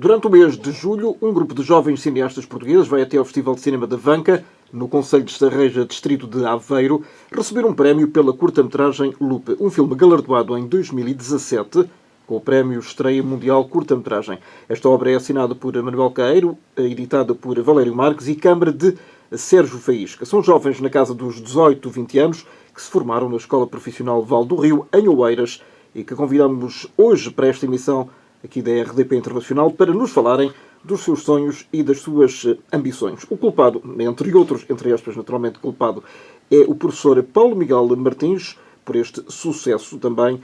Durante o mês de julho, um grupo de jovens cineastas portugueses vai até ao Festival de Cinema da Vanca, no concelho de Estarreja, distrito de Aveiro, receber um prémio pela curta-metragem Lupe, um filme galardoado em 2017, com o Prémio Estreia Mundial Curta-Metragem. Esta obra é assinada por Manuel Caeiro, editada por Valério Marques e câmara de Sérgio Faísca. São jovens na casa dos 18, 20 anos, que se formaram na Escola Profissional Val do Rio, em Oeiras, e que convidamos hoje para esta emissão aqui da RDP Internacional para nos falarem dos seus sonhos e das suas ambições. O culpado, entre outros, entre aspas, naturalmente culpado, é o professor Paulo Miguel Martins, por este sucesso também.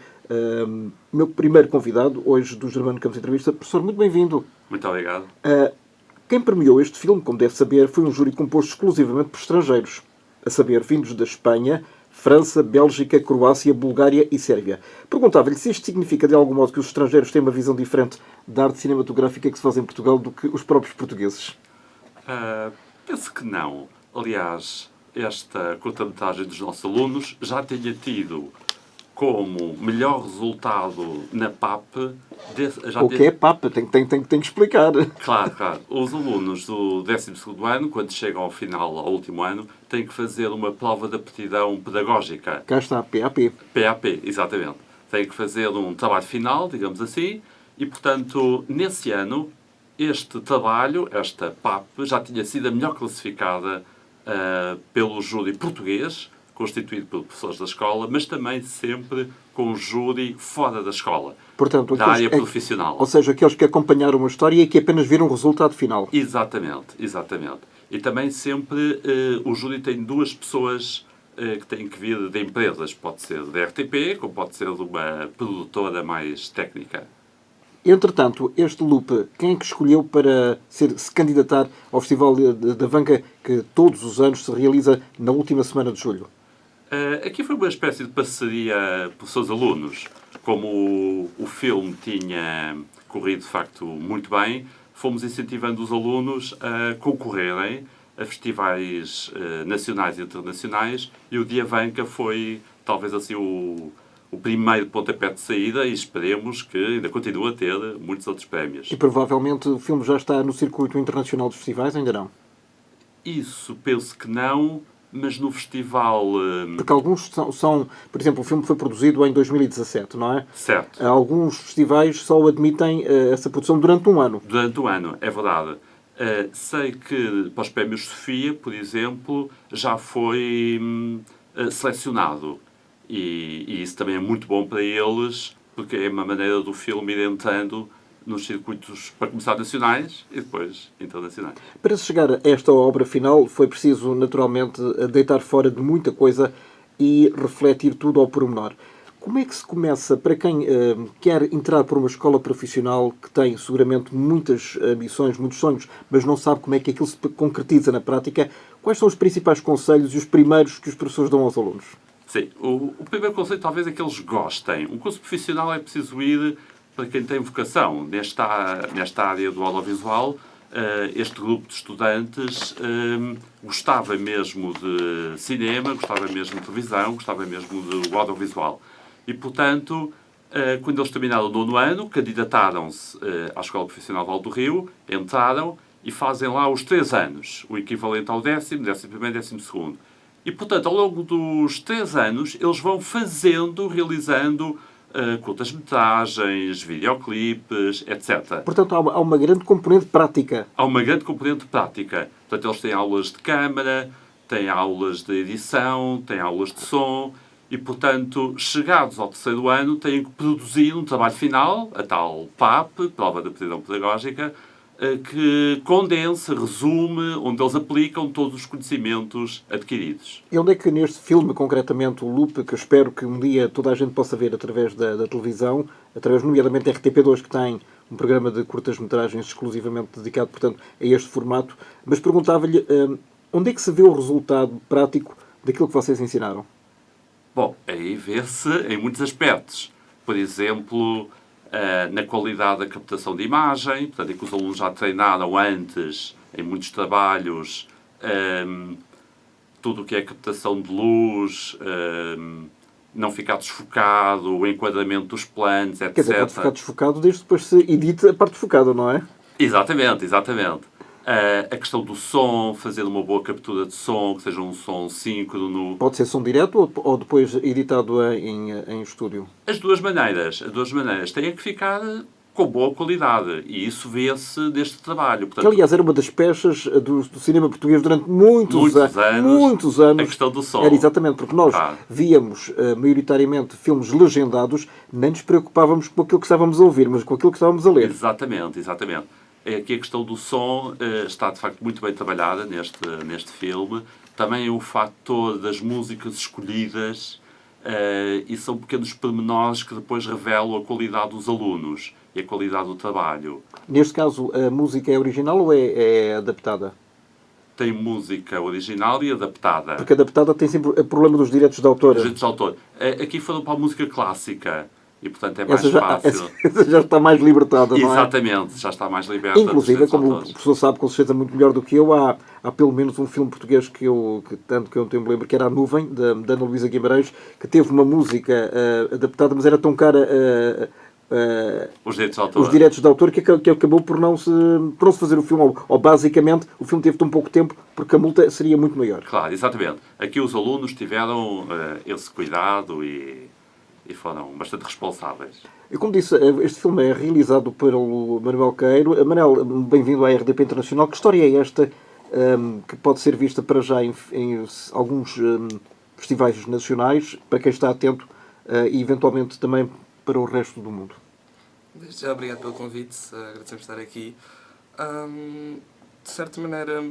Meu primeiro convidado hoje do Germano Campos Entrevista. Professor, muito bem-vindo. Muito obrigado. Quem premiou este filme, como deve saber, foi um júri composto exclusivamente por estrangeiros, a saber, vindos da Espanha, França, Bélgica, Croácia, Bulgária e Sérvia. Perguntava-lhe se isto significa de algum modo que os estrangeiros têm uma visão diferente da arte cinematográfica que se faz em Portugal do que os próprios portugueses. Penso que não. Aliás, esta curta-metragem dos nossos alunos já tinha tido como melhor resultado na PAP... O que é PAP? Tem que explicar. Claro. Os alunos do 12º ano, quando chegam ao final, ao último ano, têm que fazer uma prova de aptidão pedagógica. Cá está, PAP. PAP, exatamente. Têm que fazer um trabalho final, digamos assim, e, portanto, nesse ano, este trabalho, esta PAP, já tinha sido a melhor classificada pelo júri português, constituído por professores da escola, mas também sempre com um júri fora da escola, portanto, da área profissional. Ou seja, aqueles que acompanharam uma história e que apenas viram o resultado final. Exatamente. E também sempre o júri tem duas pessoas que têm que vir de empresas. Pode ser da RTP, como pode ser de uma produtora mais técnica. Entretanto, este Lupe, quem é que escolheu para se candidatar ao Festival da Vanca, que todos os anos se realiza na última semana de julho? Aqui foi uma espécie de parceria por seus alunos. Como o filme tinha corrido, de facto, muito bem, fomos incentivando os alunos a concorrerem a festivais nacionais e internacionais, e o Dia Vanca foi, talvez assim, o primeiro pontapé de saída, e esperemos que ainda continue a ter muitos outros prémios. E provavelmente o filme já está no circuito internacional dos festivais, ainda não? Isso, penso que não, mas no festival... Porque alguns são... Por exemplo, o filme foi produzido em 2017, não é? Certo. Alguns festivais só admitem essa produção durante um ano. Durante um ano, é verdade. Sei que para os prémios Sofia, por exemplo, já foi selecionado. E isso também é muito bom para eles, porque é uma maneira do filme ir entrando nos circuitos, para começar, nacionais e depois internacionais. Para se chegar a esta obra final, foi preciso, naturalmente, deitar fora de muita coisa e refletir tudo ao pormenor. Como é que se começa, para quem quer entrar por uma escola profissional que tem seguramente muitas ambições, muitos sonhos, mas não sabe como é que aquilo se concretiza na prática, quais são os principais conselhos e os primeiros que os professores dão aos alunos? Sim, o primeiro conceito talvez é que eles gostem. Um curso profissional é preciso ir para quem tem vocação. Nesta área do audiovisual, este grupo de estudantes gostava mesmo de cinema, gostava mesmo de televisão, gostava mesmo do audiovisual. E, portanto, quando eles terminaram o 9º ano, candidataram-se à Escola Profissional Val do Rio, entraram e fazem lá os 3 anos, o equivalente ao 10º, 11º e 12º. E, portanto, ao longo dos 3 anos, eles vão realizando curtas-metragens, videoclipes, etc. Portanto, há uma grande componente prática. Há uma grande componente prática. Portanto, eles têm aulas de câmara, têm aulas de edição, têm aulas de som e, portanto, chegados ao 3º ano, têm que produzir um trabalho final, a tal PAP, Prova de Aptidão Pedagógica, que condensa, resume, onde eles aplicam todos os conhecimentos adquiridos. E onde é que neste filme, concretamente, o Lupe, que eu espero que um dia toda a gente possa ver através da televisão, através, nomeadamente, da RTP2, que tem um programa de curtas-metragens exclusivamente dedicado, portanto, a este formato, mas perguntava-lhe onde é que se vê o resultado prático daquilo que vocês ensinaram? Bom, aí vê-se em muitos aspectos. Por exemplo, na qualidade da captação de imagem, portanto, em que os alunos já treinaram antes, em muitos trabalhos, tudo o que é captação de luz, não ficar desfocado, o enquadramento dos planos, etc. Quer dizer, pode ficar desfocado desde que depois se edite a parte desfocada, não é? Exatamente, exatamente. A questão do som, fazer uma boa captura de som, que seja um som síncrono. Pode ser som direto ou depois editado em estúdio? As duas maneiras. As duas maneiras. Tem que ficar com boa qualidade. E isso vê-se neste trabalho. Que, aliás, era uma das peças do cinema português durante muitos anos. Muitos anos. A questão do som. Era exatamente, porque nós víamos maioritariamente filmes legendados, nem nos preocupávamos com aquilo que estávamos a ouvir, mas com aquilo que estávamos a ler. Exatamente, exatamente. Aqui a questão do som está, de facto, muito bem trabalhada neste filme. Também o fator das músicas escolhidas e são pequenos pormenores que depois revelam a qualidade dos alunos e a qualidade do trabalho. Neste caso, a música é original ou é adaptada? Tem música original e adaptada. Porque adaptada tem sempre o problema dos direitos de autor. Os direitos de autor. Aqui foram para a música clássica. E, portanto, é mais fácil. Essa já está mais libertada, não é? Exatamente, já está mais liberta. Inclusive, como o professor sabe com certeza muito melhor do que eu, há pelo menos um filme português que eu não me lembro, que era A Nuvem, da Ana Luísa Guimarães, que teve uma música adaptada, mas era tão cara os direitos de autor que acabou por não se fazer o filme, ou basicamente o filme teve tão pouco tempo porque a multa seria muito maior. Claro, exatamente. Aqui os alunos tiveram esse cuidado e foram bastante responsáveis. Eu, como disse, este filme é realizado pelo Manuel Queiro. Manuel, bem-vindo à RDP Internacional. Que história é esta que pode ser vista para já em alguns festivais nacionais, para quem está atento, e eventualmente também para o resto do mundo? Desde já, obrigado pelo convite. Agradecemos estar aqui. De certa maneira,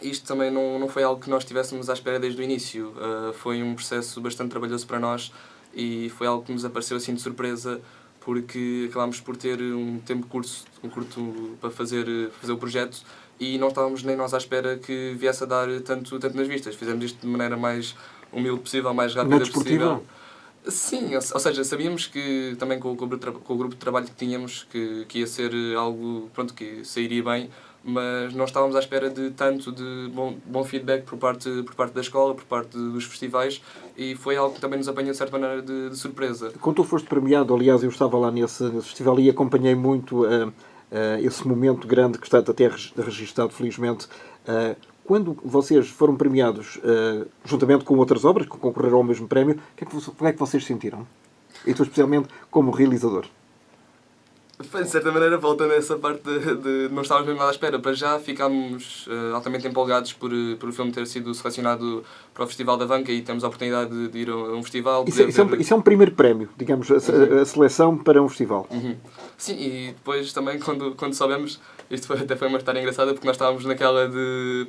isto também não foi algo que nós estivéssemos à espera desde o início. Foi um processo bastante trabalhoso para nós e foi algo que nos apareceu assim de surpresa, porque acabámos por ter um tempo curto para fazer o projeto e não estávamos nem nós à espera que viesse a dar tanto nas vistas. Fizemos isto de maneira mais humilde possível, mais rápida possível. Sim, ou seja, sabíamos que também com o grupo de trabalho que tínhamos que ia ser algo que sairia bem, mas não estávamos à espera de tanto de bom feedback por parte da escola, por parte dos festivais, e foi algo que também nos apanhou de certa maneira de surpresa. Quando tu foste premiado, aliás, eu estava lá nesse festival e acompanhei muito esse momento grande que está até registado, felizmente. Quando vocês foram premiados, juntamente com outras obras que concorreram ao mesmo prémio, como é que vocês sentiram? E tu, especialmente, como realizador? De certa maneira, voltando a essa parte de não estávamos mesmo nada à espera. Para já ficámos altamente empolgados por o filme ter sido selecionado para o Festival da Vanca e temos a oportunidade de ir a um festival. Isso é um primeiro prémio, digamos, a seleção para um festival. Sim, e depois também, quando soubemos, isto até foi uma história engraçada, porque nós estávamos naquela de,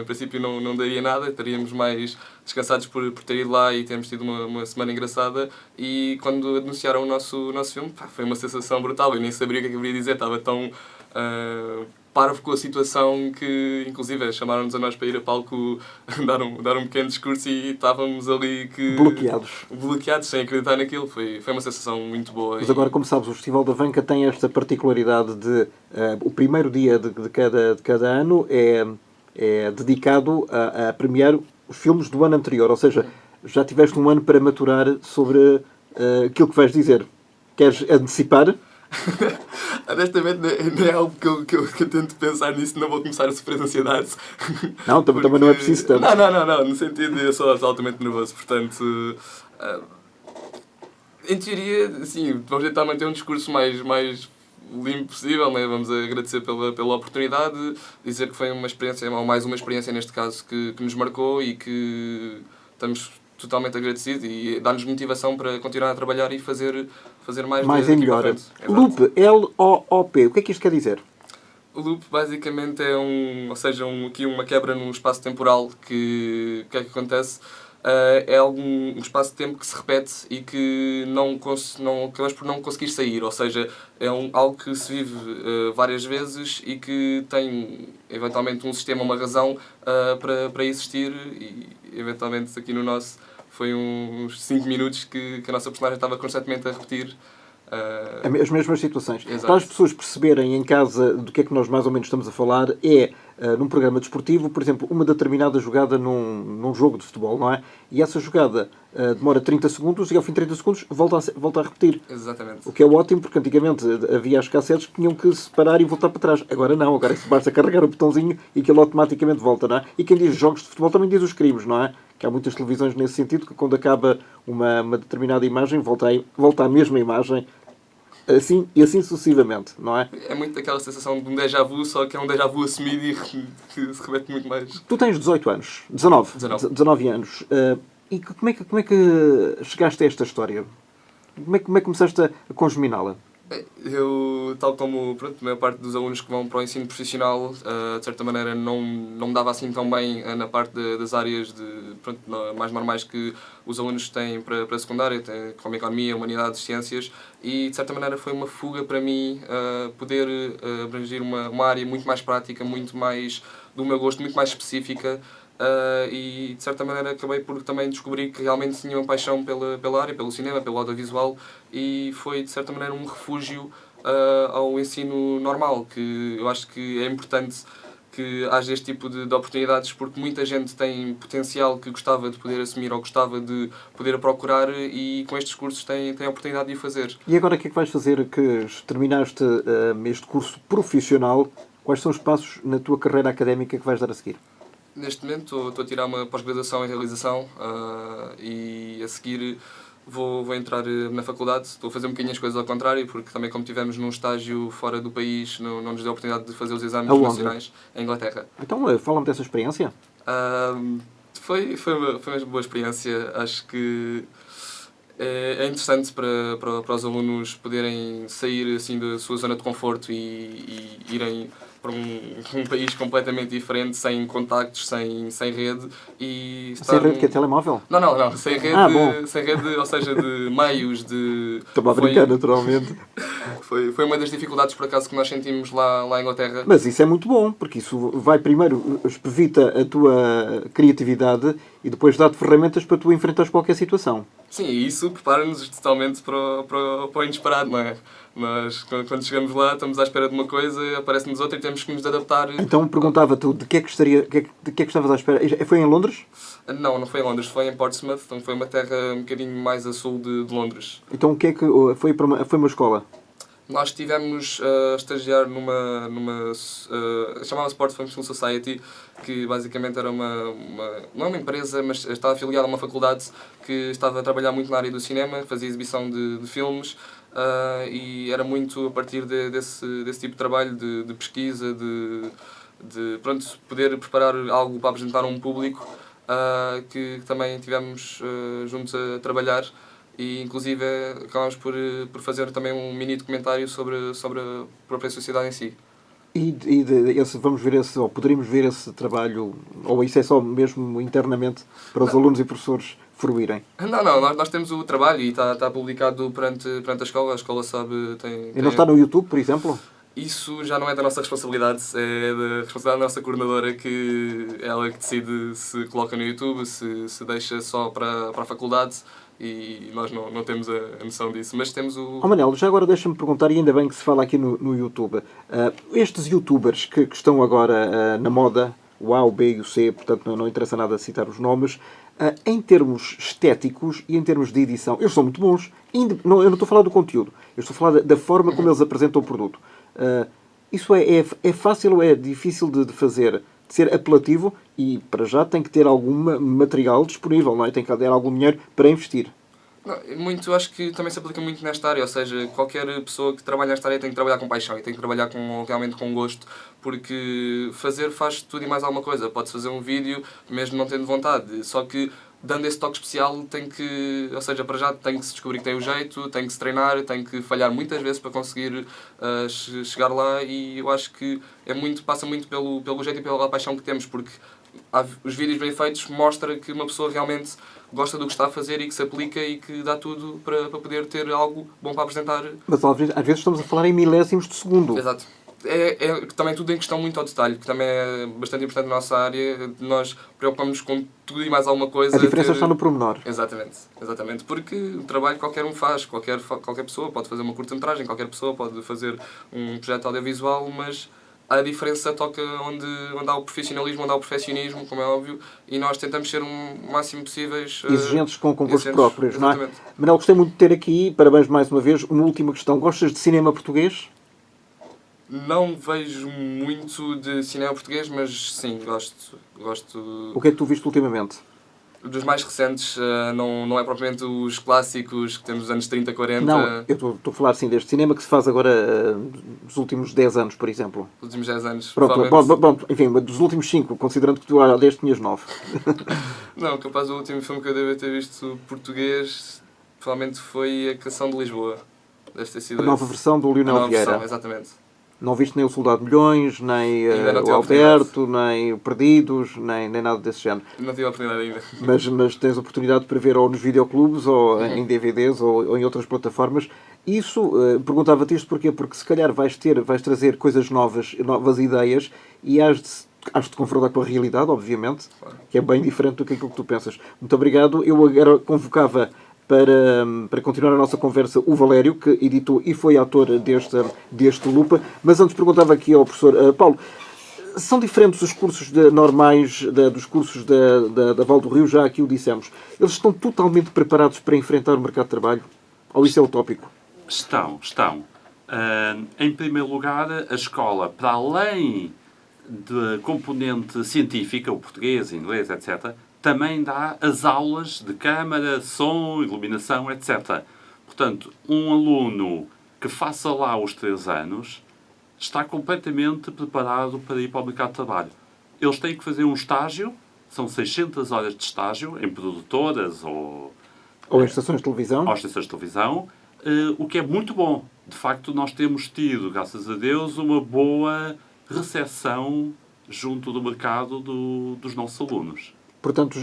em princípio não daria nada, estaríamos mais descansados por ter ido lá e termos tido uma semana engraçada, e quando anunciaram o nosso filme, foi uma sensação brutal, eu nem sabia o que é que eu queria dizer, estava tão parvo com a situação que, inclusive, chamaram-nos a nós para ir a palco dar um pequeno discurso e estávamos ali bloqueados sem acreditar naquilo. Foi uma sensação muito boa. Mas agora, como sabes, o Festival da Vanca tem esta particularidade de o primeiro dia de cada ano é dedicado a premiar os filmes do ano anterior, ou seja, já tiveste um ano para maturar sobre aquilo que vais dizer. Queres antecipar? Honestamente, não é algo que eu tento pensar nisso, não vou começar a sofrer de ansiedade. Não, também não é preciso tanto. Não, no sentido de eu sou altamente nervoso, portanto, em teoria, sim, vamos tentar manter um discurso mais limpo possível, né? Vamos agradecer pela oportunidade, dizer que foi uma experiência, ou mais uma experiência neste caso, que nos marcou e que estamos totalmente agradecidos e dá-nos motivação para continuar a trabalhar e fazer mais e melhor. Loop, L-O-O-P, o que é que isto quer dizer? O loop basicamente é aqui uma quebra no espaço temporal que o que é que acontece? É um espaço de tempo que se repete e que acabas por não conseguir sair, ou seja, é algo que se vive várias vezes e que tem eventualmente um sistema, uma razão para existir, e eventualmente aqui no nosso foi uns 5 minutos que a nossa personagem estava constantemente a repetir. As mesmas situações. Exato. Para as pessoas perceberem em casa do que é que nós mais ou menos estamos a falar, é num programa desportivo, por exemplo, uma determinada jogada num jogo de futebol, não é? E essa jogada demora 30 segundos e ao fim de 30 segundos volta a repetir. Exatamente. O que é ótimo, porque antigamente havia as cassetes que tinham que separar e voltar para trás. Agora não, agora basta carregar o botãozinho e aquilo automaticamente volta, não é? E quem diz jogos de futebol também diz os crimes, não é? Que há muitas televisões nesse sentido, que quando acaba uma determinada imagem, volta à mesma imagem, assim e assim sucessivamente, não é? É muito aquela sensação de um déjà vu, só que é um déjà vu assumido e que se repete muito mais. Tu tens 18 anos, 19 anos, e como é que chegaste a esta história? Como é que começaste a congeminá-la? Eu, tal como pronto, a maior parte dos alunos que vão para o ensino profissional, de certa maneira não me dava assim tão bem na parte das áreas pronto, mais normais que os alunos têm para a secundária, como economia, humanidades, ciências, e de certa maneira foi uma fuga para mim poder abranger uma área muito mais prática, muito mais do meu gosto, muito mais específica. E de certa maneira acabei por também descobrir que realmente tinha uma paixão pela área, pelo cinema, pelo audiovisual, e foi de certa maneira um refúgio ao ensino normal, que eu acho que é importante que haja este tipo de oportunidades, porque muita gente tem potencial que gostava de poder assumir ou gostava de poder procurar, e com estes cursos tem a oportunidade de o fazer. E agora o que é que vais fazer que terminaste este curso profissional? Quais são os passos na tua carreira académica que vais dar a seguir? Neste momento estou a tirar uma pós-graduação em realização e a seguir vou entrar na faculdade. Estou a fazer um bocadinho as coisas ao contrário, porque também como estivemos num estágio fora do país, não nos deu a oportunidade de fazer os exames nacionais em Inglaterra. Então, fala-me dessa experiência. Foi uma boa experiência. Acho que é interessante para os alunos poderem sair assim da sua zona de conforto e irem para um país completamente diferente, sem contactos, sem rede. Sem rede que é telemóvel? Não. Sem rede, ou seja, de meios, de... Estou-me a brincar, naturalmente. Foi uma das dificuldades, por acaso, que nós sentimos lá em Inglaterra. Mas isso é muito bom, porque isso vai primeiro, espevita a tua criatividade e depois dá-te ferramentas para tu enfrentares qualquer situação. Sim, e isso prepara-nos totalmente para o inesperado, não é? Nós, quando chegamos lá, estamos à espera de uma coisa, aparece-nos outra e temos que nos adaptar. Então perguntava-te de que é que estavas à espera? Foi em Londres? Não foi em Londres, foi em Portsmouth, então foi uma terra um bocadinho mais a sul de Londres. Então o que é que foi uma escola? Nós estivemos a estagiar numa chamava-se Sport Function Society, que basicamente era não é uma empresa, mas estava afiliada a uma faculdade que estava a trabalhar muito na área do cinema, fazia exibição de filmes, e era muito a partir desse tipo de trabalho, de pesquisa, de pronto, poder preparar algo para apresentar a um público, que também tivemos juntos a trabalhar. E inclusive acabámos por fazer também um mini documentário sobre a própria sociedade em si. Vamos ver ou poderíamos ver esse trabalho, ou isso é só mesmo internamente para os alunos e professores fruírem? Não, nós temos o trabalho e está publicado perante a escola sabe... E não está no YouTube, por exemplo? Isso já não é da nossa responsabilidade, é da responsabilidade da nossa coordenadora, que é ela que decide se coloca no YouTube, se deixa só para a faculdade, e nós não temos a noção disso, mas temos o... Manel, já agora deixa-me perguntar, e ainda bem que se fala aqui no YouTube, estes youtubers que estão agora na moda, o A, o B e o C, portanto não interessa nada citar os nomes, em termos estéticos e em termos de edição, eles são muito bons. Eu não estou a falar do conteúdo, eu estou a falar da forma como eles apresentam o produto. Isso é fácil ou é difícil de fazer, de ser apelativo, e para já tem que ter algum material disponível, não é? Tem que haver algum dinheiro para investir. Acho que também se aplica muito nesta área, ou seja, qualquer pessoa que trabalha nesta área tem que trabalhar com paixão e tem que trabalhar realmente com gosto, porque faz tudo e mais alguma coisa. Pode-se fazer um vídeo mesmo não tendo vontade, só que dando esse toque especial para já tem que se descobrir que tem o jeito, tem que se treinar, tem que falhar muitas vezes para conseguir chegar lá, e eu acho que passa muito pelo jeito e pela paixão que temos, porque os vídeos bem feitos mostram que uma pessoa realmente gosta do que está a fazer e que se aplica e que dá tudo para poder ter algo bom para apresentar. Mas às vezes estamos a falar em milésimos de segundo. Exato. É também tudo em questão muito ao detalhe, que também é bastante importante na nossa área. Nós preocupamos com tudo e mais alguma coisa. A diferença está no pormenor. Exatamente. Porque o trabalho qualquer um faz, qualquer pessoa pode fazer uma curta-metragem, qualquer pessoa pode fazer um projeto audiovisual, mas a diferença toca onde há o profissionalismo, onde há o perfeccionismo, como é óbvio, e nós tentamos ser o máximo possíveis Exigentes convosco exigentes, próprios, não é? exatamente. Manel, gostei muito de ter aqui, parabéns mais uma vez. Uma última questão, gostas de cinema português? Não vejo muito de cinema português, mas sim, gosto O que é que tu viste ultimamente? dos mais recentes, não é propriamente os clássicos que temos dos anos 30, 40, Não, eu estou a falar assim deste cinema que se faz agora dos últimos 10 anos, por exemplo. dos últimos 10 anos. Pronto, provavelmente. bom, enfim, dos últimos 5, considerando que tu desde tinhas 9. Não, capaz o último filme que eu devo ter visto português provavelmente foi A Canção de Lisboa. Deve ter sido A nova esse. versão do A Lionel nova Vieira. versão, exatamente. Não viste nem o Soldado de Milhões, nem Ainda não tive o a Alberto, nem o Perdidos, nem nada desse género. Não tive a oportunidade ainda. Mas tens a oportunidade para ver ou nos videoclubes, ou em DVDs, ou em outras plataformas. Isso, perguntava-te isto porquê? Porque se calhar vais trazer coisas novas ideias, e has de confrontar com a realidade, obviamente, Claro. que é bem diferente do que aquilo que tu pensas. Muito obrigado. Eu agora convocava para continuar a nossa conversa o Valério, que editou e foi autor deste Lupa. Mas antes perguntava aqui ao professor Paulo, são diferentes os cursos normais dos cursos da Val do Rio, já aqui o dissemos. Eles estão totalmente preparados para enfrentar o mercado de trabalho? Ou isso é utópico? Estão. Em primeiro lugar, a escola, para além da componente científica, o português, inglês, etc., também dá as aulas de câmara, som, iluminação, etc. Portanto, um aluno que faça lá os 3 anos está completamente preparado para ir para o mercado de trabalho. Eles têm que fazer um estágio, são 600 horas de estágio, em produtoras ou Ou em estações de televisão? às estações de televisão, o que é muito bom. De facto, nós temos tido, graças a Deus, uma boa recepção junto do mercado dos nossos alunos. Portanto,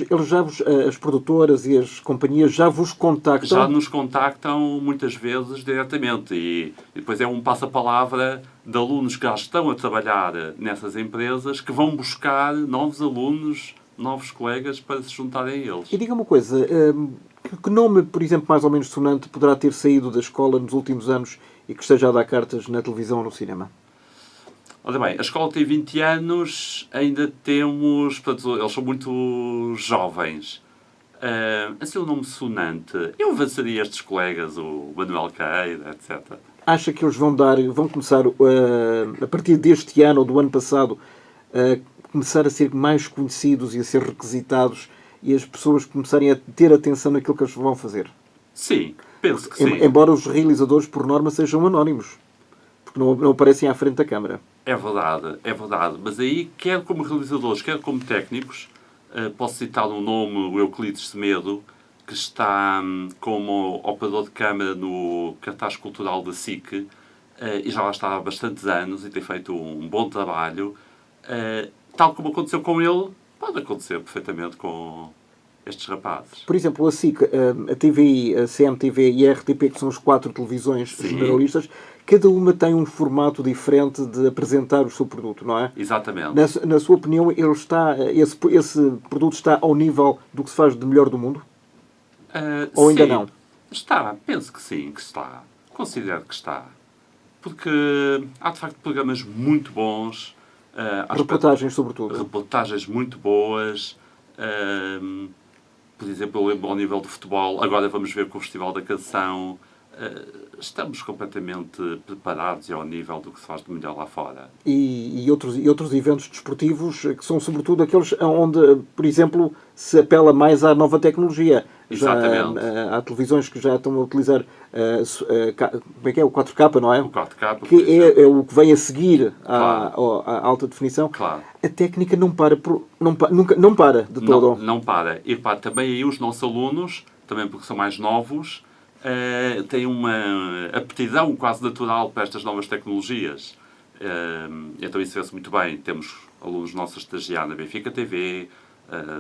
as produtoras e as companhias já vos contactam? Já nos contactam muitas vezes diretamente e depois é um passa-palavra de alunos que já estão a trabalhar nessas empresas que vão buscar novos alunos, novos colegas para se juntarem a eles. E diga uma coisa, que nome, por exemplo, mais ou menos sonante poderá ter saído da escola nos últimos anos e que esteja a dar cartas na televisão ou no cinema? Ora bem, a escola tem 20 anos, ainda temos... Portanto, eles são muito jovens. Assim, um nome sonante. Eu avançaria estes colegas, o Manuel Queira, etc. Acha que eles vão começar, a partir deste ano ou do ano passado, a começar a ser mais conhecidos e a ser requisitados e as pessoas começarem a ter atenção naquilo que eles vão fazer? Sim, penso que sim. Embora os realizadores, por norma, sejam anónimos. Porque não aparecem à frente da câmara. É verdade. Mas aí, quer como realizadores, quer como técnicos, posso citar um nome, o Euclides Semedo, que está como operador de câmara no cartaz cultural da SIC, e já lá está há bastantes anos e tem feito um bom trabalho. Tal como aconteceu com ele, pode acontecer perfeitamente com estes rapazes. Por exemplo, a SIC, a TVI, a CMTV e a RTP, que são as 4 televisões Sim. generalistas, cada uma tem um formato diferente de apresentar o seu produto, não é? Exatamente. Na sua opinião, esse produto está ao nível do que se faz de melhor do mundo? Ou ainda sim, não? Está, penso que sim, que está. Considero que está. Porque há, de facto, programas muito bons. Reportagens, sobretudo. Reportagens muito boas. Por exemplo, eu lembro ao nível do futebol. Agora vamos ver com o Festival da Canção. Estamos completamente preparados e ao nível do que se faz de melhor lá fora. E outros eventos desportivos que são sobretudo aqueles onde, por exemplo, se apela mais à nova tecnologia. Exatamente. Há televisões que já estão a utilizar como é que é? O 4K, não é? O 4K, por Que exemplo. é o que vem a seguir Claro. à alta definição. Claro. A técnica não para de todo. Não para. E pá, também aí os nossos alunos, também porque são mais novos, têm uma aptidão quase natural para estas novas tecnologias. Então isso vê-se muito bem. Temos alunos nossos a estagiar na Benfica TV,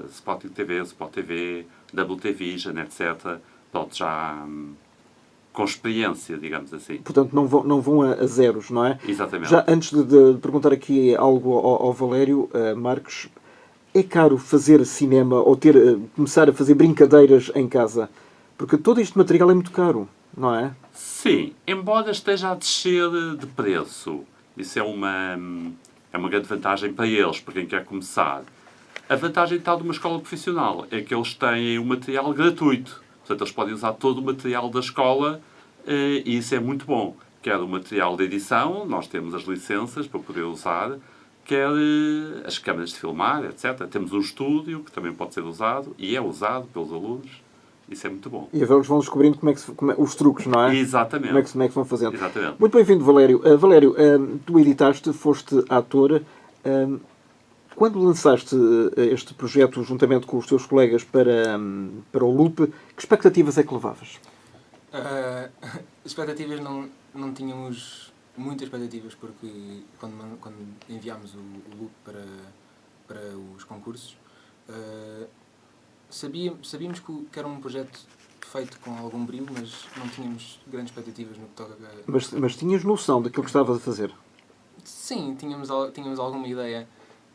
Sporting TV, Sport TV, WTV, etc. Pronto, já com experiência, digamos assim. Portanto, não vão a zeros, não é? Exatamente. Já antes de perguntar aqui algo ao Valério Marques, é caro fazer cinema ou começar a fazer brincadeiras em casa? Porque todo este material é muito caro, não é? Sim, embora esteja a descer de preço. Isso é uma É uma grande vantagem para eles, para quem quer começar. A vantagem tal de uma escola profissional é que eles têm o material gratuito. Portanto, eles podem usar todo o material da escola e isso é muito bom. Quer o material de edição, nós temos as licenças para poder usar, quer as câmaras de filmar, etc. Temos um estúdio que também pode ser usado e é usado pelos alunos. Isso é muito bom. E eles vão descobrindo os truques, não é? Exatamente. Como é que vão fazendo. Exatamente. Muito bem-vindo, Valério. Valério, tu editaste, foste ator. Quando lançaste este projeto juntamente com os teus colegas para o Loop, que expectativas é que levavas? Expectativas não tínhamos muitas expectativas, porque quando enviámos o Loop para os concursos, sabíamos que era um projeto feito com algum brilho, mas não tínhamos grandes expectativas no que toca a... Mas tinhas noção daquilo que estavas a fazer? Sim, tínhamos alguma ideia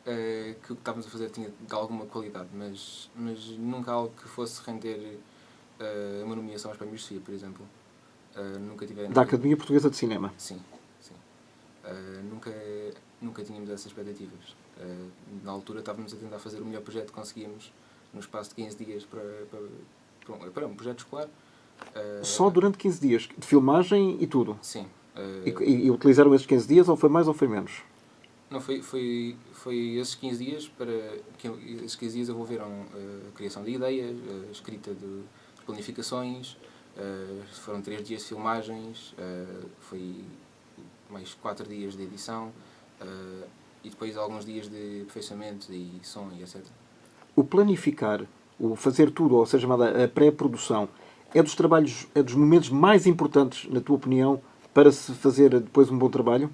que o que estávamos a fazer tinha de alguma qualidade, mas nunca algo que fosse render uma nomeação aos Prémios Sofia, por exemplo. Nunca tivemos... Da Academia Portuguesa de Cinema? Sim. Nunca tínhamos essas expectativas. Na altura estávamos a tentar fazer o melhor projeto que conseguíamos no espaço de 15 dias para um projeto escolar. Só durante 15 dias? De filmagem e tudo? Sim. E utilizaram esses 15 dias ou foi mais ou foi menos? Não, foi esses 15 dias esses 15 dias envolveram a criação de ideias, a escrita de planificações, foram 3 dias de filmagens, foi mais 4 dias de edição e depois alguns dias de aperfeiçoamento e som e etc. O planificar, o fazer tudo, ou seja, chamada a pré-produção, é dos trabalhos, é dos momentos mais importantes, na tua opinião, para se fazer depois um bom trabalho?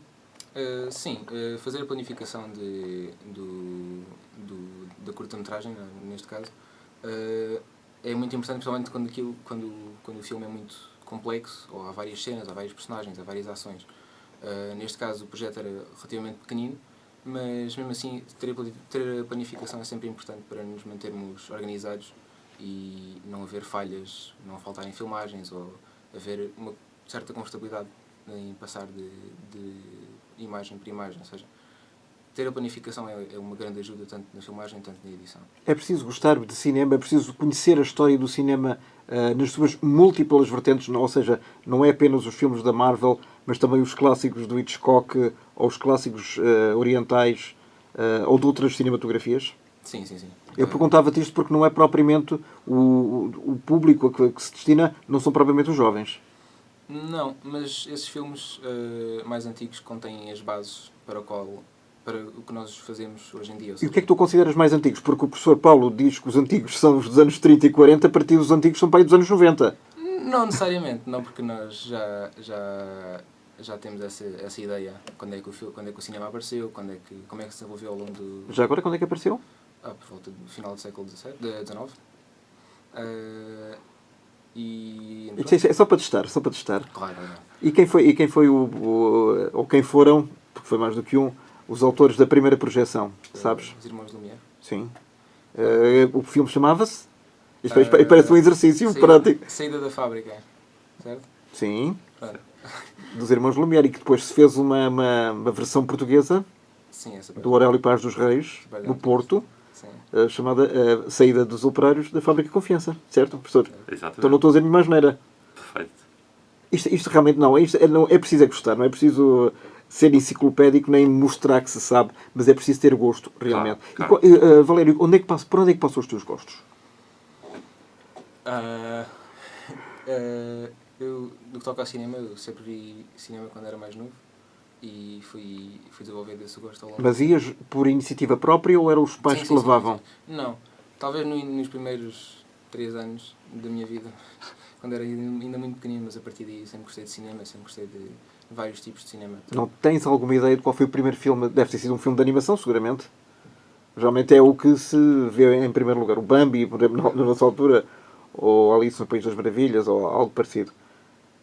Sim, fazer a planificação da curta-metragem, neste caso, é muito importante, principalmente quando o filme é muito complexo, ou há várias cenas, há vários personagens, há várias ações. Neste caso, o projeto era relativamente pequenino, mas mesmo assim, ter a planificação é sempre importante para nos mantermos organizados e não haver falhas, não faltarem filmagens, ou haver uma certa confortabilidade em passar de imagem para imagem. Ou seja, ter a planificação é uma grande ajuda, tanto na filmagem, tanto na edição. É preciso gostar de cinema, é preciso conhecer a história do cinema nas suas múltiplas vertentes, ou seja, não é apenas os filmes da Marvel, mas também os clássicos do Hitchcock, ou os clássicos orientais, ou de outras cinematografias? Sim. Eu perguntava-te isto porque não é propriamente o público a que se destina, não são propriamente os jovens. Não, mas esses filmes mais antigos contêm as bases para o que nós fazemos hoje em dia. E o que é que tu consideras mais antigos? Porque o professor Paulo diz que os antigos são os dos anos 30 e 40, a partir dos antigos são para aí dos anos 90. Não necessariamente, não, porque nós já temos essa ideia. Quando é que o cinema apareceu, como é que se desenvolveu ao longo do... Já agora, quando é que apareceu? Por volta do final do século XIX. Isso é só para testar. Claro. E quem foi ou quem foram, porque foi mais do que um, os autores da primeira projeção, sabes? Os Irmãos Lumière. Sim. O filme chamava-se? Isto parece um exercício prático. Saída da Fábrica, certo? Sim. Pronto. Dos Irmãos Lumière, e que depois se fez uma versão portuguesa. Sim, essa do Aurélio Paz dos Reis, no Porto, chamada Saída dos Operários da Fábrica de Confiança. Certo, professor? Exatamente. Então não estou a dizer mais neira. Perfeito. Isto realmente não. É preciso gostar, não é preciso ser enciclopédico nem mostrar que se sabe, mas é preciso ter gosto, realmente. Claro. E, Valério, por onde é que passam os teus gostos? Eu, no que toca ao cinema, eu sempre vi cinema quando era mais novo e fui desenvolvendo esse gosto ao longo. Mas ias por iniciativa própria ou eram os pais que levavam? Sim. Não, talvez nos primeiros 3 anos da minha vida, quando era ainda muito pequenino, mas a partir daí sempre gostei de cinema, sempre gostei de vários tipos de cinema. Não tens alguma ideia de qual foi o primeiro filme? Deve ter sido um filme de animação, seguramente. Geralmente é o que se vê em primeiro lugar. O Bambi, por exemplo, na nossa altura, ou Alice no País das Maravilhas, ou algo parecido.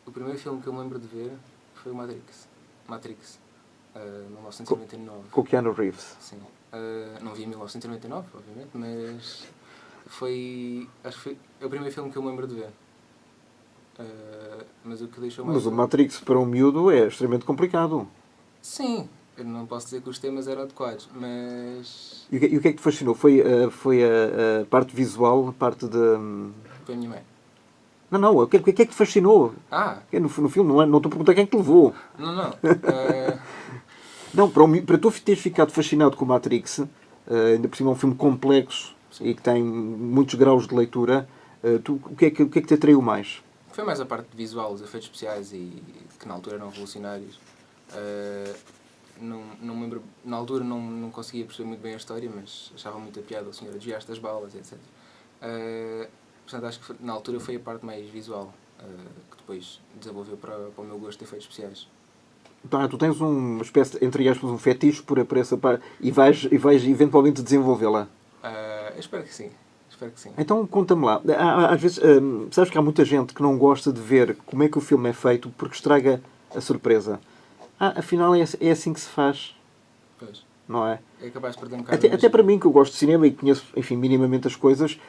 O primeiro filme que eu me lembro de ver foi o Matrix, 1999. Com o Keanu Reeves. Sim. Não vi em 1999, obviamente, mas acho que foi o primeiro filme que eu me lembro de ver. Mas o que deixou mais... Mas o Matrix para um miúdo é extremamente complicado. Sim, Eu não posso dizer que os temas eram adequados, mas E o que é que te fascinou? Foi a parte visual, a parte de... foi a minha mãe. Não, o que é que te fascinou? Ah, No filme, não estou a perguntar quem é que te levou. não. Não, para tu teres ficado fascinado com o Matrix, ainda por cima é um filme complexo e que tem muitos graus de leitura, o que é que te atraiu mais? Foi mais a parte visual, os efeitos especiais e que na altura eram revolucionários. Não me lembro, na altura não conseguia perceber muito bem a história, mas achava muita piada o senhor a desviar das balas, etc. Portanto, acho que na altura foi a parte mais visual, que depois desenvolveu para o meu gosto de efeitos especiais. Tu tens uma espécie, entre aspas, um fetiche por essa parte e vais eventualmente desenvolvê-la. Eu espero que sim. Então conta-me lá. Às vezes, sabes que há muita gente que não gosta de ver como é que o filme é feito porque estraga a surpresa. Afinal é assim que se faz, Pois. não é? É capaz de perder um bocado. Até para mim, que eu gosto de cinema e conheço, enfim, minimamente as coisas,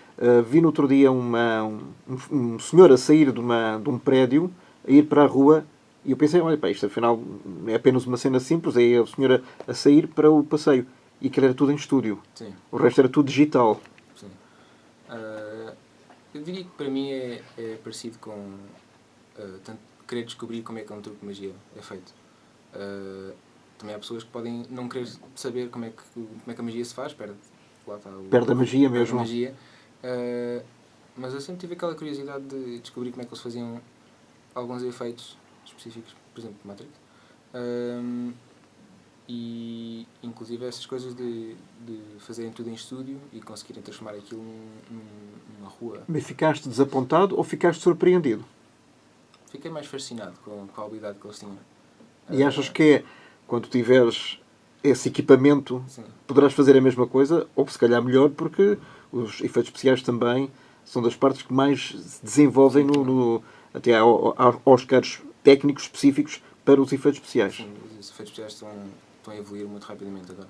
vi no outro dia um senhor a sair de um prédio, a ir para a rua, e eu pensei, olha, pá, isto afinal é apenas uma cena simples, é a senhora a sair para o passeio. E aquilo era tudo em estúdio. Sim. O resto era tudo digital. Sim. Eu diria que para mim é parecido com tanto querer descobrir como é que um truque de magia é feito. Também há pessoas que podem não querer saber como é que a magia se faz, perde A magia mesmo. A magia. Mas eu sempre tive aquela curiosidade de descobrir como é que eles faziam alguns efeitos específicos, por exemplo, Matrix. E inclusive essas coisas de fazerem tudo em estúdio e conseguirem transformar aquilo numa rua. Mas ficaste desapontado ou ficaste surpreendido? Fiquei mais fascinado com a habilidade que eles tinham. E achas que quando tiveres esse equipamento, Sim. poderás fazer a mesma coisa, ou se calhar melhor, porque os efeitos especiais também são das partes que mais se desenvolvem até há Oscars técnicos específicos para os efeitos especiais. Sim, os efeitos especiais estão a evoluir muito rapidamente agora.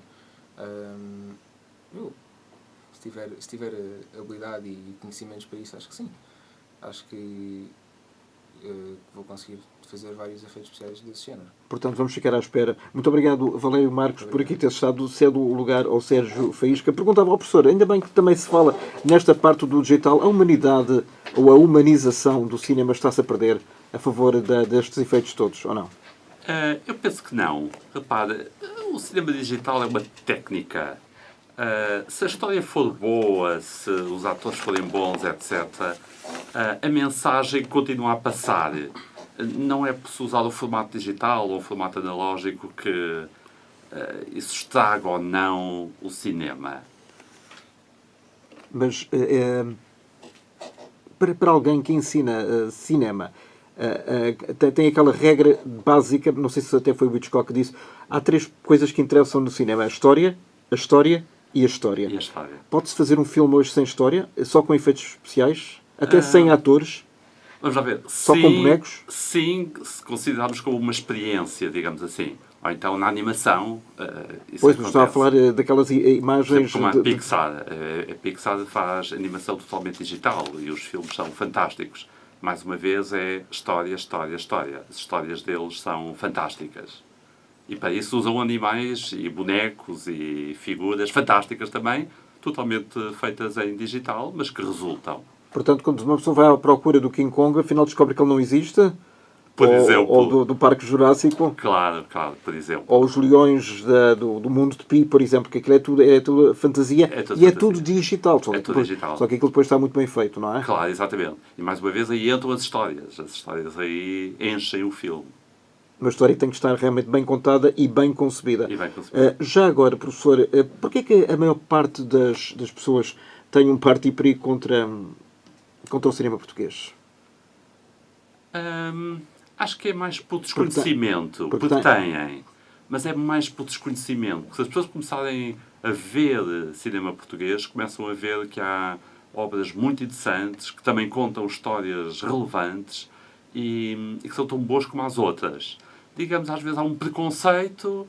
Se tiver habilidade e conhecimentos para isso, acho que sim. Acho que vou conseguir fazer vários efeitos especiais desse género. Portanto, vamos ficar à espera. Muito obrigado, Valério Marcos, por aqui ter estado. Cedo o lugar ao Sérgio Faísca. Perguntava ao professor, ainda bem que também se fala nesta parte do digital, a humanidade ou a humanização do cinema está-se a perder a favor destes efeitos todos, ou não? Eu penso que não. Repara, o cinema digital é uma técnica. Se a história for boa, se os atores forem bons, etc., a mensagem continua a passar. Não é por se usar o formato digital ou o formato analógico que isso estraga ou não o cinema. Mas para alguém que ensina cinema, tem aquela regra básica, não sei se até foi o Hitchcock que disse, há 3 coisas que interessam no cinema: a história e a história. E a história. Pode-se fazer um filme hoje sem história, só com efeitos especiais, até sem atores? Vamos lá ver. Só com bonecos? Sim, se considerarmos como uma experiência, digamos assim. Ou então na animação, isso Pois, acontece. estava a falar daquelas imagens... Como a Pixar. A Pixar faz animação totalmente digital e os filmes são fantásticos. Mais uma vez é história. As histórias deles são fantásticas. E para isso usam animais e bonecos e figuras fantásticas também, totalmente feitas em digital, mas que resultam. Portanto, quando uma pessoa vai à procura do King Kong, afinal descobre que ele não existe? Por exemplo. Ou do Parque Jurássico? Claro, por exemplo. Ou os leões do mundo de Pi, por exemplo, que aquilo é tudo fantasia é tudo digital. Digital. Só que aquilo depois está muito bem feito, não é? Claro, exatamente. E mais uma vez aí entram as histórias. As histórias aí enchem o filme. Uma história que tem que estar realmente bem contada e bem concebida. Já agora, professor, porquê é que a maior parte das pessoas tem um parte e perigo contra o cinema português? Acho que é mais por desconhecimento. Porque têm. Mas é mais por desconhecimento. Porque se as pessoas começarem a ver cinema português, começam a ver que há obras muito interessantes, que também contam histórias relevantes e que são tão boas como as outras. Digamos, às vezes há um preconceito,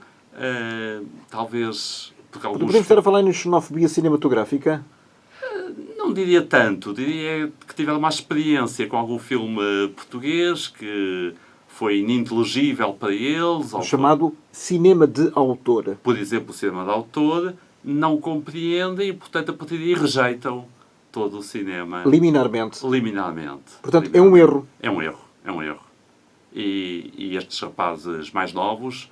talvez... Podemos estar a falar em xenofobia cinematográfica? Não diria tanto. Diria que tiveram uma experiência com algum filme português que foi ininteligível para eles. O chamado cinema de autor. Por exemplo, o cinema de autor, não compreendem e, portanto, a partir daí rejeitam todo o cinema. Liminarmente. Liminarmente. Portanto, é um erro. É um erro. É um erro. E estes rapazes mais novos,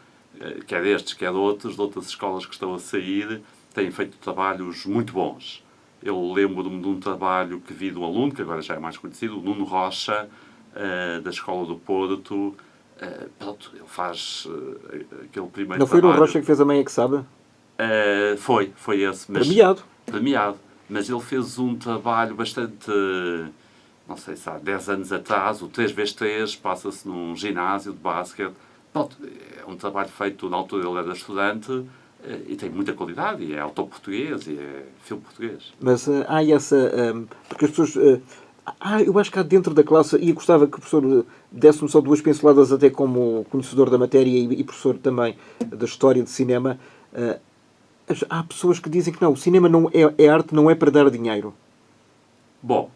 quer destes, quer de outras escolas que estão a sair, têm feito trabalhos muito bons. Eu lembro-me de um trabalho que vi de um aluno, que agora já é mais conhecido, o Nuno Rocha, da Escola do Porto. Pronto, ele faz aquele primeiro Não foi o trabalho. Nuno Rocha que fez a Mãe é que Sabe? Foi esse. Mas, Premiado. Premiado. Mas ele fez um trabalho bastante... Não sei se há 10 anos atrás, o 3x3 passa-se num ginásio de basquete. Pronto, é um trabalho feito na altura ele era estudante e tem muita qualidade, e é autor português, e é filme português. Mas há essa... porque as pessoas... eu acho que há dentro da classe, e eu gostava que o professor desse-me só duas pinceladas, até como conhecedor da matéria e professor também da história de cinema. Há pessoas que dizem que não, o cinema não é arte, não é para dar dinheiro. Bom,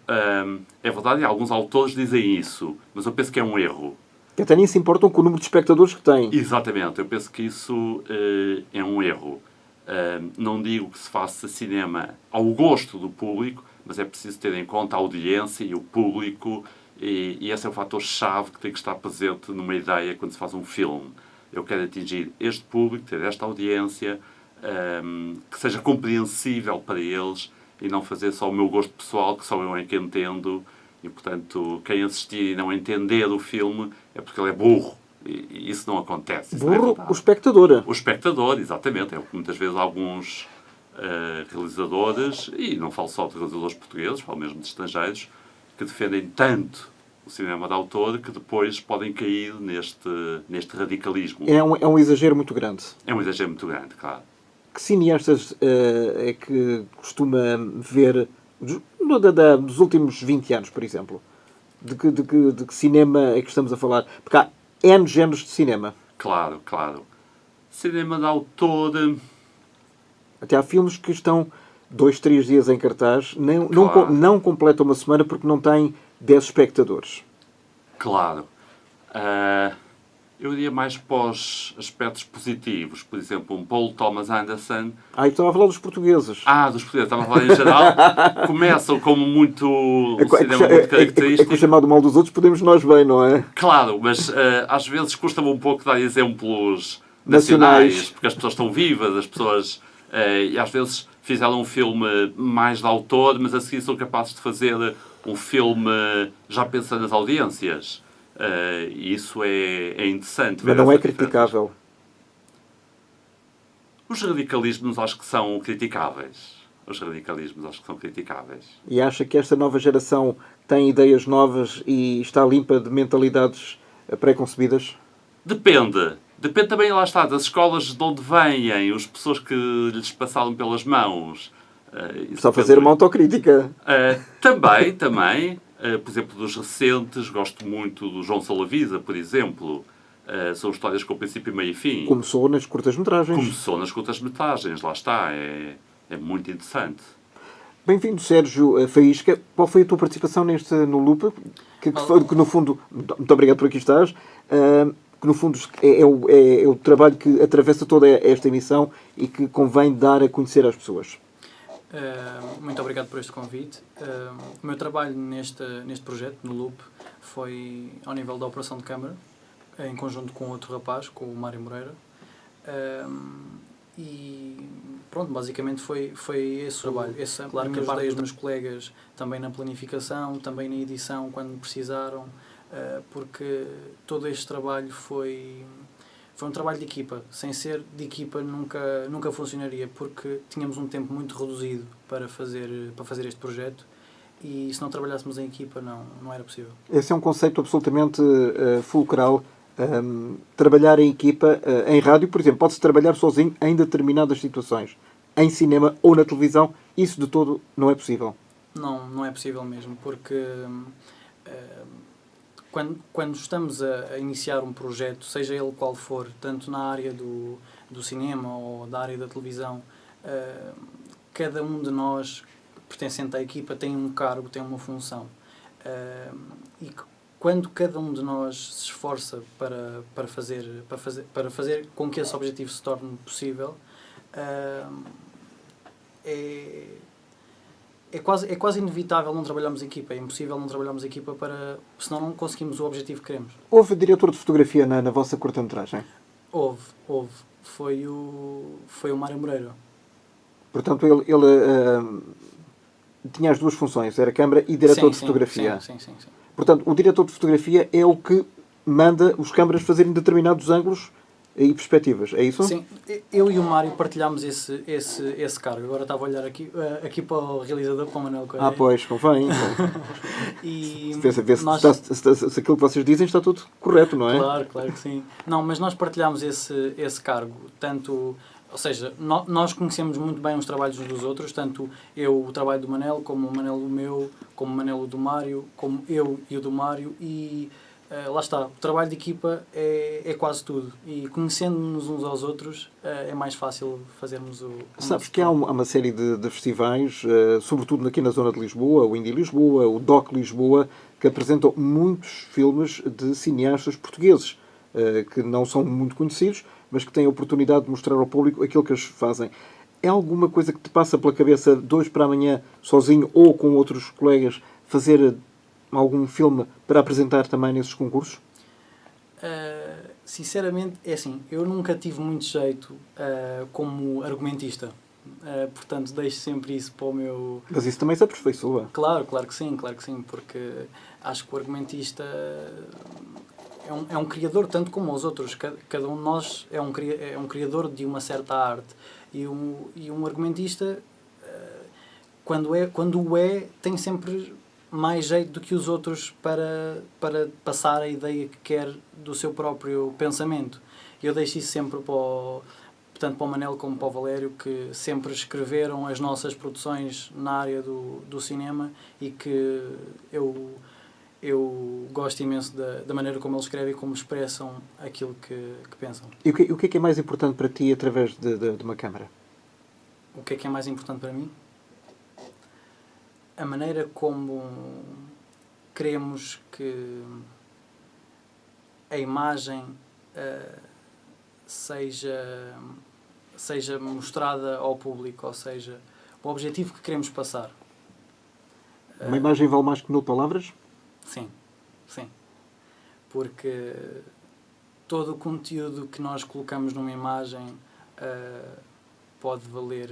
é verdade, e alguns autores dizem isso, mas eu penso que é um erro. Que até nem se importam com o número de espectadores que têm. Exatamente, eu penso que isso é um erro. Não digo que se faça cinema ao gosto do público, mas é preciso ter em conta a audiência e o público, e esse é o fator-chave que tem que estar presente numa ideia quando se faz um filme. Eu quero atingir este público, ter esta audiência, que seja compreensível para eles, e não fazer só o meu gosto pessoal, que só eu é que entendo, e portanto, quem assistir e não entender o filme é porque ele é burro. E isso não acontece. Isso Burro, não é o espectador. o espectador, exatamente. É o que muitas vezes alguns realizadores, e não falo só de realizadores portugueses, falo mesmo de estrangeiros, que defendem tanto o cinema de autor que depois podem cair neste radicalismo. É um exagero muito grande. É um exagero muito grande, claro. Que cineastas é que costuma ver dos últimos 20 anos, por exemplo? De que cinema é que estamos a falar? Porque há N géneros de cinema. Claro, claro. Cinema de autor... Até há filmes que estão 2, 3 dias em cartaz, Claro. não completam uma semana porque não têm 10 espectadores. Claro. Eu iria mais para os aspectos positivos. Por exemplo, um Paul Thomas Anderson. Eu estava a falar dos portugueses. Dos portugueses, estava a falar em geral. Começam como muito um cinema muito característico. Com o chamado mal dos outros podemos nós bem, não é? Claro, mas às vezes custa-me um pouco dar exemplos nacionais, porque as pessoas estão vivas, as pessoas... e às vezes fizeram um filme mais de autor, mas a seguir são capazes de fazer um filme já pensando nas audiências. E isso é interessante. Mas não é criticável. Os radicalismos acho que são criticáveis. E acha que esta nova geração tem ideias novas e está limpa de mentalidades pré-concebidas? Depende. Depende também, lá está, das escolas de onde vêm, as pessoas que lhes passaram pelas mãos. Só fazer uma autocrítica. Também. Por exemplo, dos recentes, gosto muito do João Salavisa, por exemplo. São histórias com princípio, meio e fim. Começou nas curtas-metragens, lá está. É muito interessante. Bem-vindo, Sérgio Faísca. Qual foi a tua participação no Loop? Que no fundo, muito obrigado por aqui estás, que no fundo é o trabalho que atravessa toda esta emissão e que convém dar a conhecer às pessoas. Muito obrigado por este convite. O meu trabalho neste projeto, no Loop, foi ao nível da operação de câmara, em conjunto com outro rapaz, com o Mário Moreira. E pronto, basicamente foi esse o trabalho. Claro que ajudei os meus colegas também na planificação, também na edição, quando precisaram, porque todo este trabalho foi um trabalho de equipa. Sem ser de equipa nunca funcionaria, porque tínhamos um tempo muito reduzido para fazer este projeto, e se não trabalhássemos em equipa não era possível. Esse é um conceito absolutamente fulcral. Trabalhar em equipa, em rádio, por exemplo, pode-se trabalhar sozinho em determinadas situações. Em cinema ou na televisão, isso de todo não é possível. Não é possível mesmo, porque quando estamos a iniciar um projeto, seja ele qual for, tanto na área do cinema ou da área da televisão, cada um de nós, pertencente à equipa, tem um cargo, tem uma função. E quando cada um de nós se esforça para fazer com que esse objetivo se torne possível, é quase inevitável não trabalharmos em equipa. É impossível não trabalharmos em equipa senão não conseguimos o objetivo que queremos. Houve diretor de fotografia na vossa curta-metragem? Houve. Foi o Mário Moreira. Portanto, ele tinha as duas funções, era câmara e diretor de fotografia. Sim. Portanto, o diretor de fotografia é o que manda os câmaras fazerem determinados ângulos e perspectivas, é isso? Sim, eu e o Mário partilhámos esse cargo. Agora estava a olhar aqui para o realizador, para o Manuel Correia. Pois, convém. E se aquilo que vocês dizem está tudo correto, não é? Claro que sim. Não, mas nós partilhámos esse cargo, tanto... Ou seja, nós conhecemos muito bem os trabalhos uns dos outros, tanto eu o trabalho do Manel, como o Manel o meu, como o Manel o do Mário, como eu e o do Mário, e lá está, o trabalho de equipa é quase tudo. E conhecendo-nos uns aos outros, é mais fácil fazermos o... Sabes que há uma série de festivais, sobretudo aqui na zona de Lisboa, o Indie Lisboa, o DOC Lisboa, que apresentam muitos filmes de cineastas portugueses, que não são muito conhecidos, mas que têm a oportunidade de mostrar ao público aquilo que eles fazem. É alguma coisa que te passa pela cabeça de hoje para amanhã, sozinho ou com outros colegas, fazer algum filme para apresentar também nesses concursos? Sinceramente, é assim, eu nunca tive muito jeito como argumentista. Portanto, deixo sempre isso para o meu... Mas isso também se aperfeiçoa. Claro que sim, porque acho que o argumentista... É um criador, tanto como os outros. Cada um de nós é um criador de uma certa arte. E um argumentista, quando o é, tem sempre mais jeito do que os outros para passar a ideia que quer do seu próprio pensamento. Eu deixo isso sempre tanto para o Manel como para o Valério, que sempre escreveram as nossas produções na área do cinema e que eu gosto imenso da maneira como eles escrevem e como expressam aquilo que pensam. E o que é mais importante para ti através de uma câmara? O que é mais importante para mim? A maneira como queremos que a imagem seja mostrada ao público, ou seja, o objetivo que queremos passar. Uma imagem vale mais que 1000 palavras? Sim. Porque todo o conteúdo que nós colocamos numa imagem pode valer...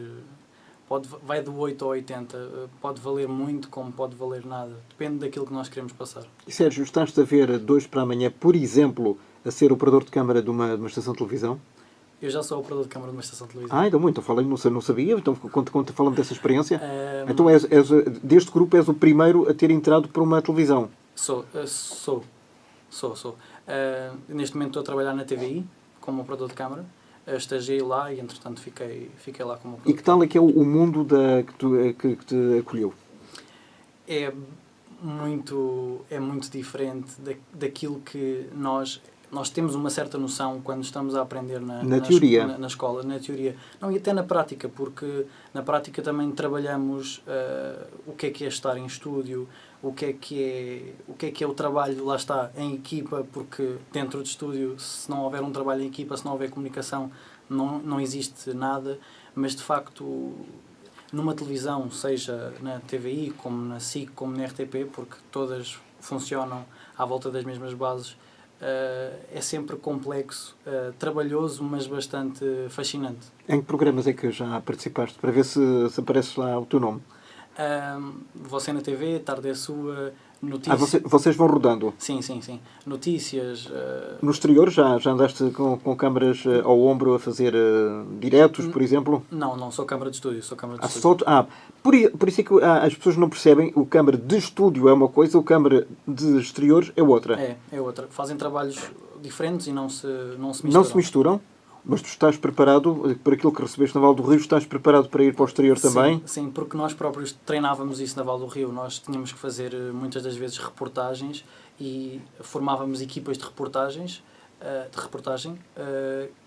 vai do 8 ao 80. Pode valer muito como pode valer nada. Depende daquilo que nós queremos passar. E Sérgio, estás-te a ver de hoje para amanhã, por exemplo, a ser operador de câmara de uma estação de televisão? Eu já sou operador de câmara de uma estação de televisão. Então muito. Falei, não sabia. Então, falando dessa experiência. Então, deste grupo, és o primeiro a ter entrado para uma televisão. Sou. Neste momento estou a trabalhar na TVI como operador de câmara. Estagiei lá e, entretanto, fiquei lá como operador. E que tal é que é o mundo que te acolheu? É muito diferente daquilo que nós temos uma certa noção quando estamos a aprender na teoria. Na escola, na teoria. Não, e até na prática, porque na prática também trabalhamos o que é estar em estúdio, o que é o trabalho, lá está, em equipa, porque dentro de estúdio, se não houver um trabalho em equipa, se não houver comunicação, não existe nada, mas de facto, numa televisão, seja na TVI, como na SIC, como na RTP, porque todas funcionam à volta das mesmas bases, é sempre complexo, trabalhoso, mas bastante fascinante. Em que programas é que já participaste? Para ver se aparece lá o teu nome. Você na TV, Tarde é Sua, Notícias... vocês vão rodando? Sim. Notícias... No exterior já andaste com câmaras ao ombro a fazer diretos, por exemplo? Não sou câmara de estúdio. Por isso é que as pessoas não percebem. O câmara de estúdio é uma coisa, o câmara de exteriores é outra. É outra. Fazem trabalhos diferentes e não se misturam. Não se misturam? Mas tu estás preparado, por aquilo que recebeste na Val do Rio, estás preparado para ir para o exterior também? Sim, porque nós próprios treinávamos isso na Val do Rio. Nós tínhamos que fazer, muitas das vezes, reportagens e formávamos equipas de reportagem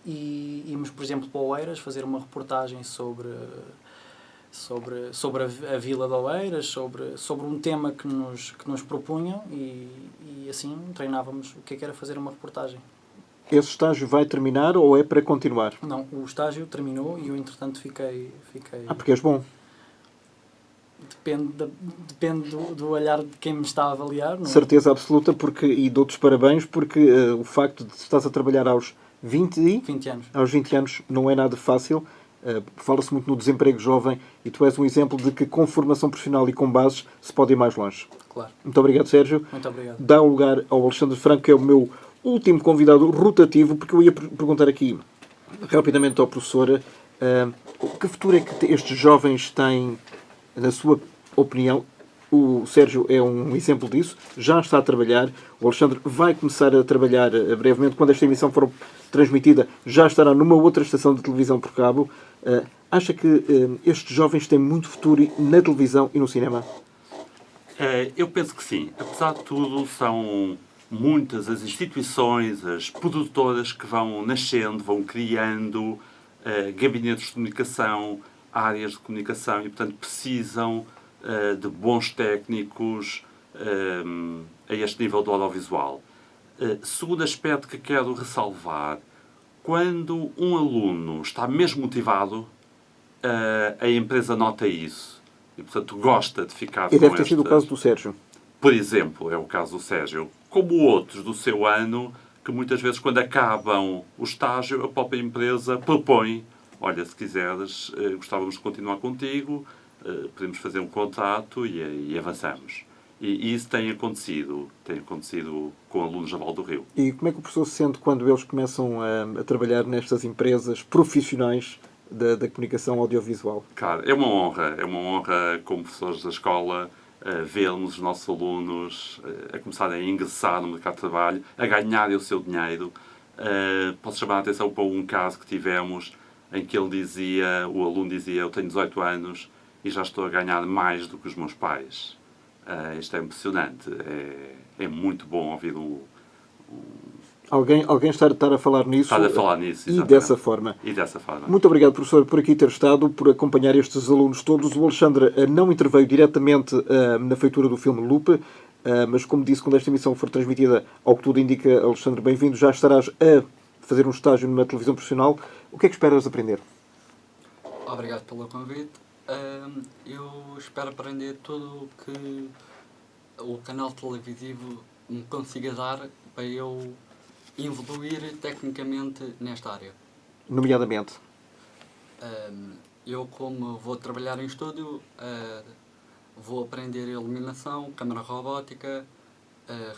e íamos, por exemplo, para Oeiras fazer uma reportagem sobre sobre a Vila de Oeiras, sobre um tema que nos propunham e assim treinávamos o que era fazer uma reportagem. Esse estágio vai terminar ou é para continuar? Não, o estágio terminou e eu, entretanto, fiquei... Porque és bom. Depende do olhar de quem me está a avaliar. Não é? Certeza absoluta, e dou-te os parabéns, porque o facto de estás a trabalhar aos 20 anos. Aos 20 anos não é nada fácil. Fala-se muito no desemprego jovem e tu és um exemplo de que com formação profissional e com bases se pode ir mais longe. Claro. Muito obrigado, Sérgio. Muito obrigado. Dá o lugar ao Alexandre Franco, que é o meu último convidado rotativo, porque eu ia perguntar aqui rapidamente ao professor que futuro é que estes jovens têm, na sua opinião. O Sérgio é um exemplo disso, já está a trabalhar. O Alexandre vai começar a trabalhar brevemente. Quando esta emissão for transmitida, já estará numa outra estação de televisão por cabo. Acha que estes jovens têm muito futuro na televisão e no cinema? Eu penso que sim. Apesar de tudo, são muitas as instituições, as produtoras que vão nascendo, vão criando gabinetes de comunicação, áreas de comunicação e, portanto, precisam de bons técnicos a este nível do audiovisual. Segundo aspecto que quero ressalvar, quando um aluno está mesmo motivado, a empresa nota isso. E, portanto, gosta de ficar com E deve ter sido o caso do Sérgio. Por exemplo, é o caso do Sérgio. Como outros do seu ano, que muitas vezes, quando acabam o estágio, a própria empresa propõe: olha, se quiseres, gostávamos de continuar contigo, podemos fazer um contrato e avançamos. E isso tem acontecido com alunos da Val do Rio. E como é que o professor se sente quando eles começam a trabalhar nestas empresas profissionais da comunicação audiovisual? Claro, é uma honra como professores da escola vermos os nossos alunos a começarem a ingressar no mercado de trabalho, a ganharem o seu dinheiro. Posso chamar a atenção para um caso que tivemos em que o aluno dizia: eu tenho 18 anos e já estou a ganhar mais do que os meus pais. Isto é impressionante. É muito bom ouvir Alguém estar a falar nisso, exatamente. E dessa forma. Muito obrigado, professor, por aqui ter estado, por acompanhar estes alunos todos. O Alexandre não interveio diretamente na feitura do filme Lupe, mas, como disse, quando esta emissão for transmitida, ao que tudo indica, Alexandre, bem-vindo, já estarás a fazer um estágio numa televisão profissional. O que é que esperas aprender? Obrigado pelo convite. Eu espero aprender tudo o que o canal televisivo me consiga dar para eu evoluir tecnicamente nesta área. Nomeadamente? Eu, como vou trabalhar em estúdio, vou aprender iluminação, câmara robótica,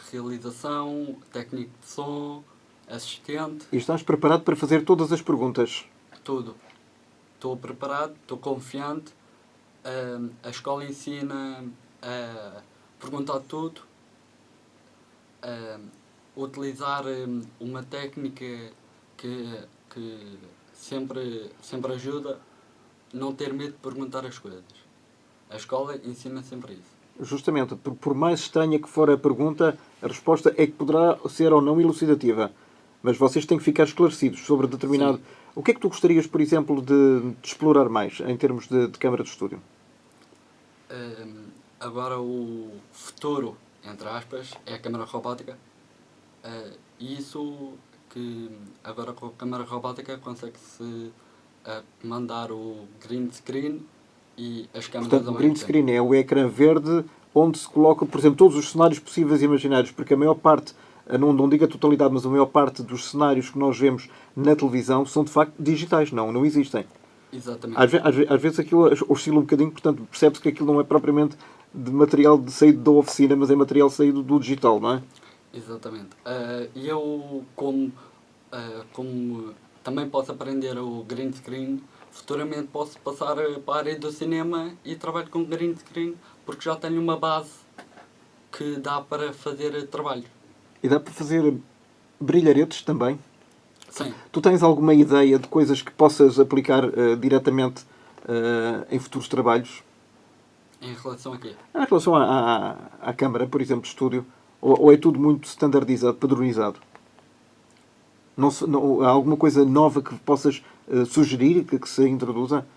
realização, técnico de som, assistente. E estás preparado para fazer todas as perguntas? Tudo. Estou preparado, estou confiante. A escola ensina a perguntar tudo, utilizar uma técnica que sempre ajuda, não ter medo de perguntar as coisas. A escola ensina sempre isso. Justamente, por mais estranha que for a pergunta, a resposta é que poderá ser ou não elucidativa. Mas vocês têm que ficar esclarecidos sobre determinado... Sim. O que é que tu gostarias, por exemplo, de explorar mais, em termos de câmara de estúdio? Agora o futuro, entre aspas, é a câmara robótica. E isso que agora com a câmara robótica consegue-se mandar o green screen e as câmaras... Portanto, o green screen é o ecrã verde onde se coloca, por exemplo, todos os cenários possíveis e imaginários, porque a maior parte... Não digo a totalidade, mas a maior parte dos cenários que nós vemos na televisão são de facto digitais, não existem. Exatamente. Às vezes aquilo oscila um bocadinho, portanto percebe-se que aquilo não é propriamente de material saído da oficina, mas é material saído do digital, não é? Exatamente. E eu, como também posso aprender o green screen, futuramente posso passar para a área do cinema e trabalho com green screen, porque já tenho uma base que dá para fazer trabalho. E dá para fazer brilharetes também? Sim. Tu tens alguma ideia de coisas que possas aplicar diretamente em futuros trabalhos? Em relação a quê? Em relação à câmara, por exemplo, de estúdio? Ou é tudo muito standardizado, padronizado? Há alguma coisa nova que possas sugerir que se introduza?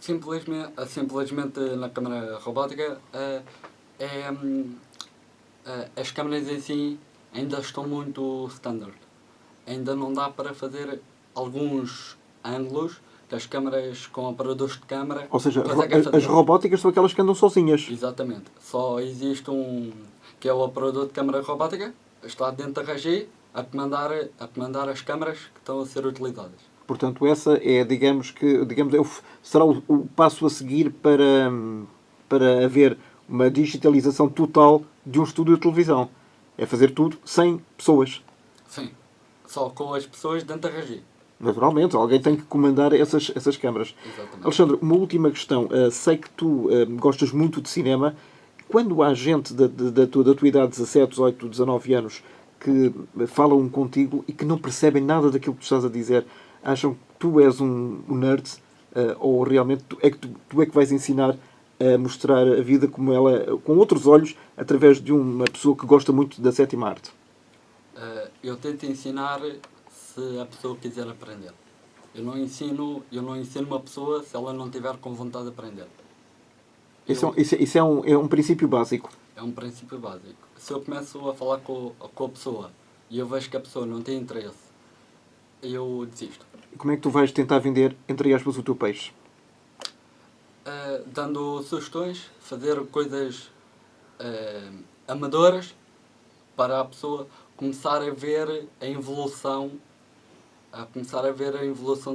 Simplesmente na câmara robótica as câmaras em si ainda estão muito standard. Ainda não dá para fazer alguns ângulos que as câmaras com operadores de câmara Ou seja, conseguem fazer. as robóticas são aquelas que andam sozinhas. Exatamente. Só existe que é o operador de câmara robótica, está dentro da regi a comandar as câmaras que estão a ser utilizadas. Portanto, essa é, será o passo a seguir para haver uma digitalização total de um estúdio de televisão. É fazer tudo sem pessoas. Sim. Só com as pessoas dentro da regi. Naturalmente, alguém tem que comandar essas câmaras. Exatamente. Alexandre, uma última questão. Sei que tu gostas muito de cinema. Quando há gente da tua idade, 17, 18, 19 anos, que falam contigo e que não percebem nada daquilo que tu estás a dizer, acham que tu és um nerd ou realmente tu é que vais ensinar a mostrar a vida como ela, com outros olhos, através de uma pessoa que gosta muito da sétima arte? Eu tento ensinar se a pessoa quiser aprender. Eu não ensino uma pessoa se ela não tiver com vontade de aprender. Isso é um princípio básico. É um princípio básico. Se eu começo a falar com a pessoa e eu vejo que a pessoa não tem interesse, eu desisto. E como é que tu vais tentar vender, entre aspas, o teu peixe? Dando sugestões, fazer coisas amadoras para a pessoa começar a ver a evolução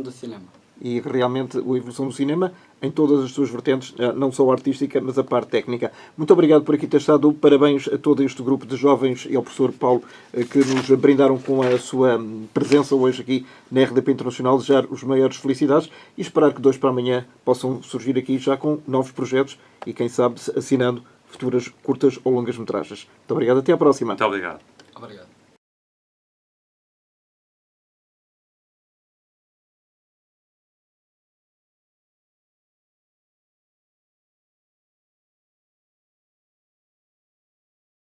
do cinema. E realmente a evolução do cinema em todas as suas vertentes, não só a artística, mas a parte técnica. Muito obrigado por aqui ter estado. Parabéns a todo este grupo de jovens e ao professor Paulo que nos brindaram com a sua presença hoje aqui na RDP Internacional. Desejar os maiores felicidades e esperar que 2 para amanhã possam surgir aqui já com novos projetos e, quem sabe, assinando futuras curtas ou longas metragens. Muito obrigado. Até à próxima. Muito obrigado. Obrigado.